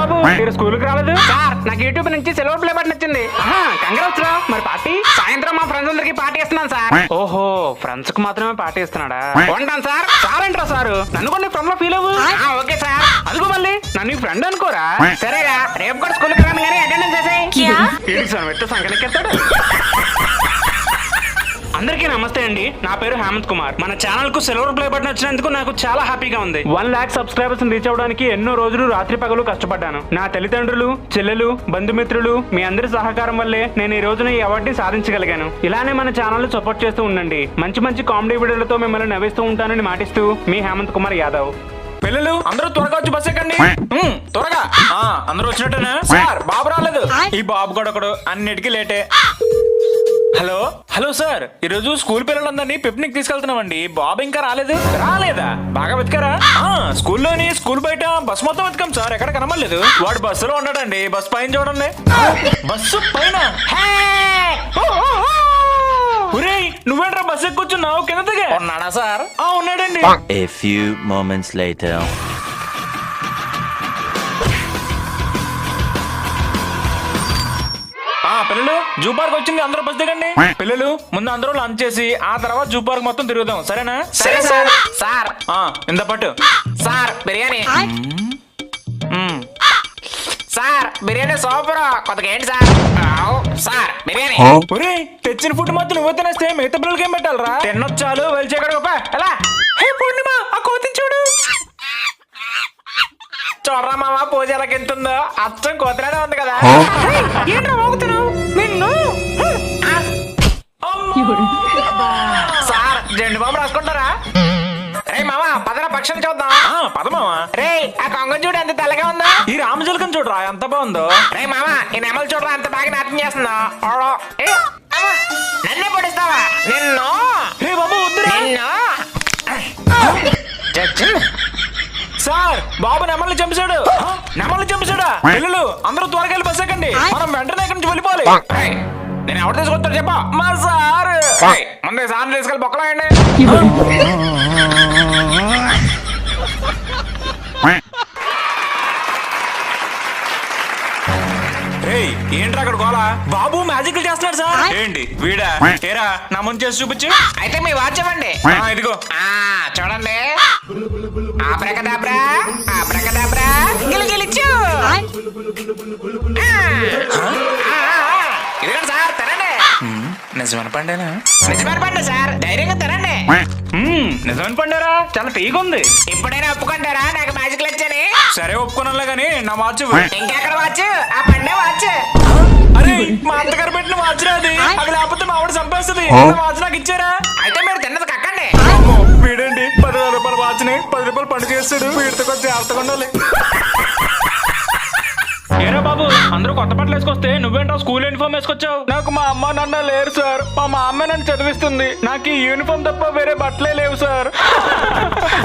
బాబు మీరు స్కూల్ కి రాలేదు? సార్ నాకు యూట్యూబ్ నుంచి సిల్వర్ ప్లే బటన్ వచ్చింది. కంగ్రాట్స్ రా. మరి పార్టీ? సాయంత్రం మా ఫ్రెండ్స్ అందరికి పార్టీ ఇస్తున్నాను సార్. ఓహో, ఫ్రెండ్స్ కి మాత్రమే పార్టీ ఇస్తున్నాడా? ఉంటాను సార్. సార్ ఏంట్రా సారు, నన్ను కూడా ఫ్రెండ్ లో ఫీల్ అవ్వు. Okay sir. అదిగో మళ్ళీ నన్ను ఫ్రెండ్ అనుకోరా? సరేగా, రేపు కూడా స్కూల్ కి రాను కానీ అటెండెన్స్ చేసేయి. సంకనెక్కేస్తాడు. అందరికీ నమస్తే అండి, నా పేరు హేమంత్ కుమార్. మన ఛానల్ కు సిల్వర్ ప్లే బటన్ వచ్చినందుకు నాకు చాలా హ్యాపీగా ఉంది. 1 lakh సబ్స్క్రైబర్స్ రీచ్ అవడానికి ఎన్నో రోజులు రాత్రి పగలు కష్టపడ్డాను. నా తల్లిదండ్రులు, చెల్లెలు, బంధుమిత్రులు మీ అందరి సహకారం వల్లే నేను ఈ రోజున ఈ అవార్డుని సాధించగలిగాను. ఇలానే మన ఛానల్ సపోర్ట్ చేస్తూ ఉండండి. మంచి మంచి కామెడీ వీడియోలతో మిమ్మల్ని నవ్విస్తూ ఉంటానని మాటిస్తూ మీ హేమంత్ కుమార్ యాదవ్. పిల్లలు అందరూ త్వరగా వచ్చి బస్ ఎక్కండి. త్వరగా. అందరూ వచ్చినట్టేనా? సార్ బాబు రాలేదు. ఈ బాబు కూడా ఒకడు అన్నిటికీ లేటే. హలో హలో సార్, ఈరోజు స్కూల్ పిల్లలందరినీ పిక్నిక్ తీసుకెళ్తున్నామండి. బాబు ఇంకా రాలేదు. రాలేదా? బాగా వెతికారా? స్కూల్లోని స్కూల్ బయట బస్ మొత్తం వెతకాం సార్, ఎక్కడ కనబడలేదు. వాడు బస్సులో ఉన్నాడండి. బస్ పైన చూడండి. బస్సు పైన? ఒరేయ్, నువ్వేంట్రా బస్ ఎక్కుతున్నావు? కింద దిగా. ఉన్నాడా సార్? ఉన్నాడండి. A few moments later. పిల్లలు జూ పార్క్ వచ్చింది, అందరూ బస్ దిగండి. పిల్లలు ముందు అందరూ లంచ్ చేసి ఆ తర్వాత జూ పార్క్ మొత్తం తిరుగుదాం, సరేనా? సరే సార్. సార్ ఇంత పట్టు. Sir biryani. Sir biryani super. కొత్తగా ఏంటి సార్? సార్ బిర్యానీ. ఒరేయ్, తెచ్చిన ఫుడ్ మొత్తం నువ్వు తినేస్తే మిగతా పిల్లలకి ఏం పెట్టాలరా? తినొచ్చాలు వెళ్ళి ఎలా? హే పూర్ణిమ, ఆ కోతిని చూడు. చూడరా మామ, పూజ ఎలా కెళ్తుందో. అచ్చం కోతలానే ఉంది కదా. ఏంట్రా మోగుతున్నావు? నిన్ను సార్ జెండు బాబు రాసుకుంటారా? రే మామా, పదరా పక్షం చూద్దాం. పద మామా. రే ఆ కొంగ చూడు ఎంత తెల్లగా ఉందో. ఈ రామజలకం చూడరా ఎంత బాగుందో. రే మామా, ఈ నెమలు చూడరా ఎంత బాగా నాట్యం చేస్తుందో. నన్నే పొడిస్తావా? నిన్ను. రే బాబు వద్దురా. నిన్ను. సార్ బాబు నెమల్ని చంపేశాడు. నెమల్ని చంపేశాడా? పిల్లలు అందరూ త్వరగా వెళ్ళి బస్ ఎక్కండి. మనం వెంటనే ఇక్కడి నుంచి వెళ్ళిపోవాలి. నేను ఎవరు తీసుకొస్తాడు చెప్పా? మా సార్. ముందే సార్ తీసుకెళ్ళి బొక్కలాగండి. ఏంట్రా అక్కడ గోళ? బాబు మ్యాజిక్ చేస్తున్నాడు సార్. ఏంటి వీడా? ఏరా నా ముందు చేసి చూపించు. అయితే మీ వాచ్ ఇవ్వండి. ఇదిగో చూడండి. ఆబ్రకదాబ్రా ఆబ్రకదాబ్రా గిలిగిలిచ్చు. ఇదిగోండి సార్, తినండి. నిజమైన పండేనా? నిజమైన పండే సార్, ధైర్యంగా తినండి. నిజమైన పండారా? చాలా తీగ ఉంది. ఇప్పుడైనా ఒప్పుకుంటారా నాకు మ్యాజిక్ వచ్చని? సరే ఒప్పుకున్నా గానీ నా వాచ్ ఇంకెక్కడ వాచ్? ఆ పండే వాచ్. అరే మా అత్తగారు పెట్టిన వాచ్ రాది. అది లేకపోతే మా ఆవిడ చంపేస్తుంది. వాచ్ నాకు ఇచ్చారా? అయితే మీరు తిన్నది కక్కండి. వీడండి 10,000 రూపాయల వాచ్ ని 10 రూపాయలు పండు చేస్తాడు. వీడితో కొంచెం జాగ్రత్తగా ఉండాలి. ఏరా బాబు, అందరూ కొత్త బట్టలు వేసుకొస్తే నువ్వేంటో స్కూల్ యూనిఫామ్ వేసుకొచ్చావు? నాకు మా అమ్మ నాన్న లేరు సార్. మా అమ్మ నన్ను చదివిస్తుంది. నాకు ఈ యూనిఫామ్ తప్ప వేరే బట్టలే లేవు సార్.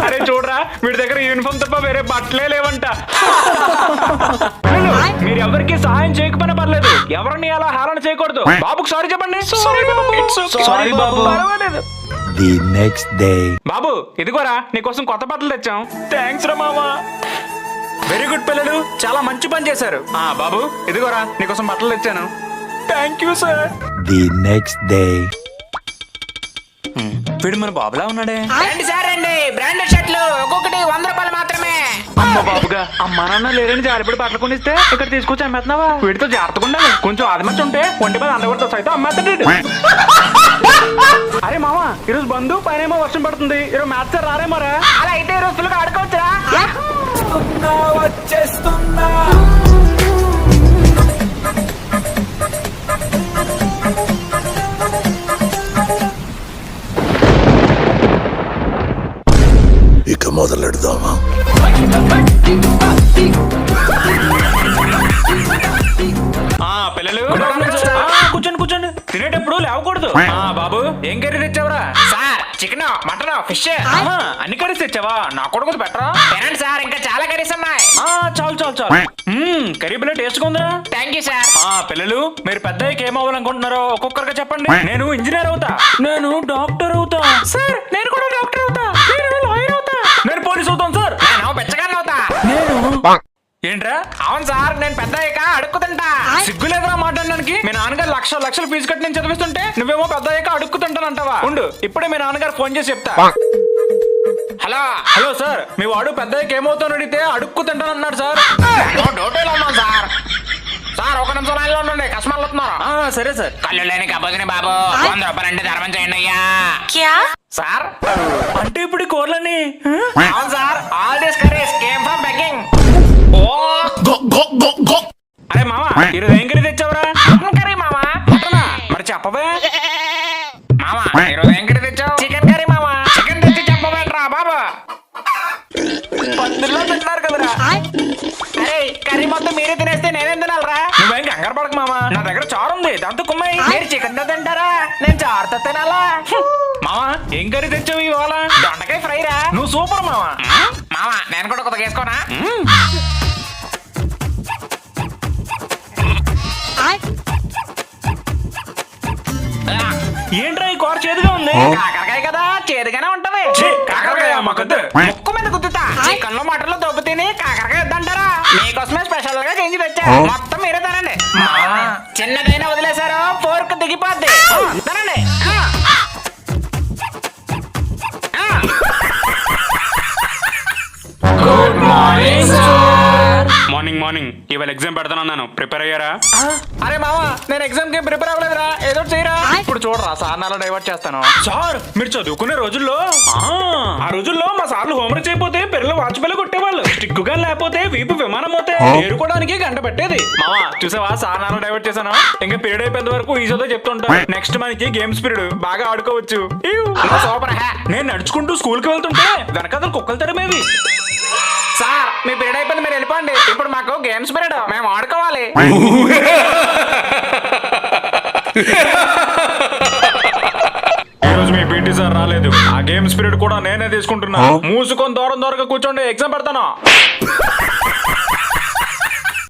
అరే చూడరా, వీడి దగ్గర యూనిఫామ్ తప్ప వేరే బట్టలే లేవంట. మీరు ఎవరికి సహాయం చేయకపోయినా పర్లేదు, ఎవరిని అలా హేళన చేయకూడదు. బాబుకు సారీ చెప్పండి. సారీ బాబు. పర్వాలేదు. The next day. బాబు ఇదిగోరా, నీకోసం కొత్త బట్టలు తెచ్చాం. థ్యాంక్స్ రా మామా. వెరీ గుడ్ పిల్లలు, చాలా మంచి పని చేశారు. బాబు ఇదిగోరా, నీకోసం బట్టలు తెచ్చాను. Thank you sir. The next day. వీడు మన బాబులా ఉన్నాడే. రండి సార్ రండి, బ్రాండెడ్ షర్ట్లు ఒక్కొక్కటి 100 రూపాయలు మాత్రమే. అమ్మ బాబుగా, అమ్మా నాన్న లేరని జారిపడి బట్టలు కొనిస్తే ఇక్కడ తీసుకొచ్చి అమ్మేస్తున్నావా? వీడితో జాగ్రత్తగా ఉండాలి. కొంచెం ఆదిమర్చి ఉంటే ఒంటి మీద అందగొడతా సైతం అమ్మేస్తాడు. అరే మామా, ఈరోజు బంధు పైన వర్షం పడుతుంది. ఈరోజు మ్యాచ్ సార్ రారేమోరా? అలా అయితే ఈ రోజులుగా ఆడుకోవచ్చురా. వచ్చేస్తున్నా. ఇక మొదలెడదామా? పిల్లలు కూర్చోండి కూర్చోండి. తినేటప్పుడు లేవకూడదు. బాబు ఏం కర్రీ తెచ్చావరా? సార్ చికెన్, మటన్, ఫిష్ అన్ని కర్రీస్ తెచ్చావా? నాకు కూడా కొద్ది పెట్టరా? తినండి సార్, ఇంకా చాలా కర్రీస్ ఉన్నాయి. చాలు చాలు చాలు. కర్రీ బిల్ల టేస్ట్ గా ఉందిరా. Thank you sir. పిల్లలు మీరు పెద్దయ్యకి ఏం అవ్వాలనుకుంటున్నారో ఒక్కొక్కరిగా చెప్పండి. నేను ఇంజనీర్ అవుతా. నేను డాక్టర్ అవుతా. సార్ నేను కూడా డాక్టర్ అవుతా. నేను లాయర్ అవుతా. నేను పోలీస్ అవుతాను సార్. నేను బెచ్చగాన్ని అవుతా. నేను ఏంట్రా అవును సార్, నేను పెద్ద అయ్యాక అడుక్కు తింటా. సిగ్గులేదురా మాట్లాడడానికి? మీ నాన్నగారు లక్షల ఫీజు కట్టి నేను చదివిస్తుంటే నువ్వేమో పెద్ద అయ్యాక అడుక్కుతుంటానంటావా? ఉండు, ఇప్పుడే మీ నాన్నగారు ఫోన్ చేసి చెప్తా. హలో హలో సార్, మీ వాడు పెద్ద అయ్యాక ఏమవుతాను అడిగితే అడుక్కు తింటానన్నాడు సార్. నేను డ్యూటీలో ఉన్నాను సార్. సార్ ఒక నిమిషం లైన్లో ఉండండి, కస్టమర్లు వస్తున్నారు. సరే సార్. కళ్ళు లేని కబోదిని బాబు, 100 రూపాయలంటే ధర్మం చేయండి అయ్యా. సార్ అంటే ఇప్పుడు ఈ కూరలని అవును sir, all this curries came from begging. అరే మామ, ఈరోజు ఏం కర్రీ తెచ్చావురా? మటన్ కర్రీ మామా. మటనా? మరి చెప్పవే. మామా ఈరోజు ఏం కర్రీ తెచ్చావు? చికెన్ కర్రీ మామా. చికెన్ తెచ్చి చెప్పవేంట్రా బాబు? పందిల్లో తింటున్నారు కదరా. అరే కర్రీ మొత్తం మీరే తినేస్తే నేనేం తినాలరా? నువ్వేం కంగారు పడక మామ, నా దగ్గర చారు ఉంది, దాంతో కుమ్మాయి. మీరు చికెన్ తో తింటారా? నేను చారుతో తినాలా? మామ ఏం కర్రీ తెచ్చావు ఇవాళ? దొండకాయ ఫ్రై రా. నువ్వు సూపర్ మామ. మామా నేను కూడా కొద్దిగా వేసుకోనా? ఏంట్రా ఈ కూర చేదుగా ఉంది? కాకరకాయ కదా, చేదుగానే ఉంటది. ఛీ, కాకరకాయ మాకొద్దు. ముక్కు మీద గుద్దుతా. చికెన్ లో మటన్ లో దొబ్బు తిని కాకరకాయ వద్దంటారా? మీకోసమే స్పెషల్ గా చేంజ్ తెచ్చా. మొత్తం మీరే తినండి. చిన్నదైనా వదిలేశారు, ఫోర్క్ దిగిపోద్ది. తినండి. Good morning sir. మార్నింగ్ ఇవాళ ఎగ్జామ్ పెడతానన్నాను, ప్రిపేర్ అయ్యారా? అరే మామా, నేను ఎగ్జామ్ కి ప్రిపేర్ అవ్వలేదురా, ఏదో ఒకటి చేయరా. ఇప్పుడు చూడరా, సార్ నాలో డైవర్ట్ చేస్తాను. సార్ మీరు చదువుకునే రోజుల్లో ఆ రోజుల్లో మా సార్లు హోంవర్క్ చేయకపోతే పిల్లలు వాచ్బెల్ కొట్టేవాళ్ళు. స్టిక్ గా లేకపోతే వీపు విమానం అవుతే ఏరుకోవడానికి గంట పెట్టేది. మామా చూసావా, సార్ నాలో డైవర్ట్ చేశాను. ఇంకా పీరియడ్ అయిపోయేంత వరకు ఈజోతో చెప్తుంటా. నెక్స్ట్ మనకి గేమ్స్ పీరియడ్, బాగా ఆడుకోవచ్చు. సూపర్ హే. నేను నడుచుకుంటూ స్కూల్ కి వెళ్తుంటే వెనకాల కుక్కలు తరిమేవి. సార్ మీ పీరియడ్ అయిపోయింది, మీరు వెళ్ళిపోండి. ఇప్పుడు మాకు గేమ్స్ పీరియడ్, మేము ఆడుకోవాలి. ఈ రోజు మీ పీటీ సార్ రాలేదు. ఆ గేమ్స్ పీరియడ్ కూడా నేనే తీసుకుంటున్నా. మూసుకొని దూరంగా కూర్చోండి, ఎగ్జామ్ పెడతాను.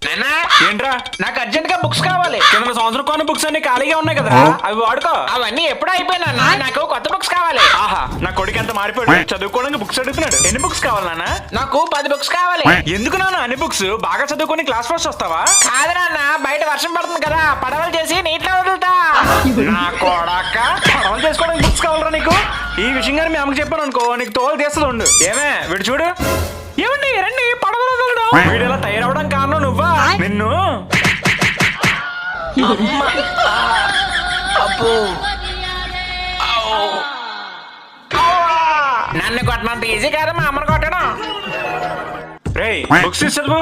నాన్నా, ఏంట్రా? నాకు అర్జెంట్ గా బుక్స్ కావాలి. కింద సంవత్సరం కొన్ని బుక్స్ అన్ని ఖాళీగా ఉన్నాయి కదా, అవి వాడుకో. అవన్నీ ఎప్పుడు అయిపోయినా నాకు కొత్త బుక్స్ కావాలి. ఆహా, నా కొడుకు ఎంత మారిపోయాడు, చదువుకోవడానికి బుక్స్ అడుగుతున్నాడు. ఎన్ని బుక్స్ కావాలి నాన్న? నాకు 10 బుక్స్ కావాలి. ఎందుకు నాన్న అన్ని బుక్స్? బాగా చదువుకొని క్లాస్ ఫస్ట్ వస్తావా? కాదు నాన్న, బయట వర్షం పడుతుంది కదా, పడవలు చేసి నీటిలో వదులుతా. నా కొడక, పడవలు చేసుకోవడానికి బుక్స్ కావాలరా నీకు? ఈ విషయం గానీ మీ అమ్మకి చెప్పాను అనుకో, నీకు తోలు తీస్తుంది. ఉండు. ఏమే వీడు చూడు. ఏమండి రండి, పడవలు వదలడం. వీడు ఇలా తయారవడం కారణం నువ్వా? నిన్ను నన్ను కొట్టినంత ఈజీ కాదు మా అమ్మని కొట్టడం. రేయ్ బుక్స్ చదువు.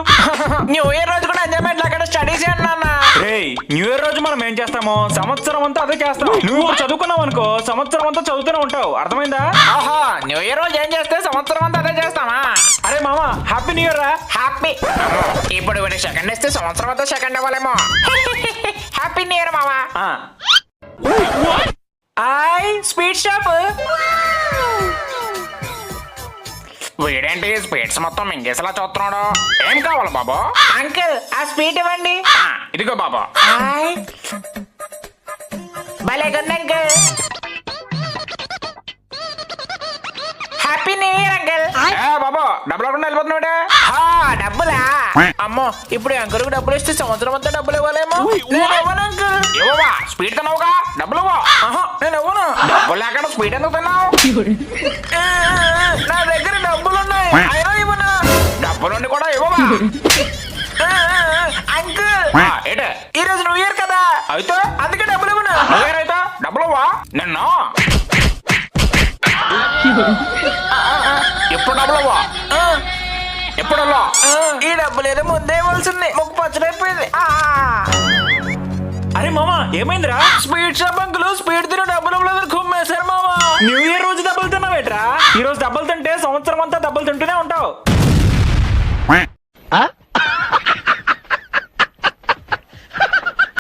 న్యూ ఇయర్ రోజు కూడా ఎంజాయ్మెంట్ అక్కడ స్టడీస్ నాన్న. రేయ్ న్యూ ఇయర్ రోజు మనం ఏం చేస్తామో సంవత్సరం అంతా అదే చేస్తాం. నువ్వు చదువుకున్నావు అనుకో, సంవత్సరం అంతా చదువుతూనే ఉంటావు. అర్థమైందా? ఓహో, న్యూ ఇయర్ రోజు ఏం చేస్తే సంవత్సరం అంతా అదే చేస్తామా? అరే మామ, హ్యాపీ న్యూ ఇయర్ రా. హ్యాపీ. ఇప్పుడు వీడికి సెకండ్ ఇస్తే సంవత్సరం అంతా సెకండ్ అవ్వాలేమో. హ్యాపీ న్యూ ఇయర్ మామా. Sweet shop. వీడేంటి స్వీట్స్ మొత్తం మింగేసేలా చూస్తున్నాడు. ఏం కావాలి బాబు? అంకుల్ ఆ స్వీట్ ఇవ్వండి. ఇదిగో బాబు. భలే గుంది uncle. Happy new year uncle. బాబు డబ్బులు అక్కడ వెళ్ళిపోతున్నాడే. డబ్బులా? అమ్మో, ఇప్పుడు అంకుల్కి డబ్బులు ఇస్తే సంవత్సరం అంతా డబ్బులు ఇవ్వలేమో. నేను ఇవ్వను అంకుల్. ఇవ్వవా? స్వీట్ తిన్నావుగా, డబ్బులు ఇవ్వ. నేను ఇవ్వను. డబ్బులు లేకుండా స్వీట్ ఎందుకు తిన్నావు? నా దగ్గర డబ్బులు ఉన్నాయి, అయినా ఇవ్వను. డబ్బులుండి కూడా ఇవ్వవా? అంకుల్ ఏంటే, ఈ రోజు న్యూ ఇయర్ కదా, అయితే అందుకే డబ్బులు ఇవ్వను. న్యూ ఇయర్ అయితే డబ్బులు ఇవ్వా? నిన్న ఎప్పుడు డబ్బులు ఇవ్వా? ఎప్పుడు ఈ డబ్బులు ఏదో ముందే ఇవ్వాల్సింది, ముక్కు పచ్చడైపోయింది. అరే మామ ఏమైందిరా? స్వీట్ షాప్ అంకులు స్వీట్ తిని డబ్బులు ఇవ్వలేదు, కుమ్మేశారు మామ. న్యూ ఇయర్ రోజు డబ్బులు తిన్నావేట్రా? ఈ రోజు డబ్బులు తింటే సంవత్సరం అంతా డబ్బులు తింటూనే ఉంటావు.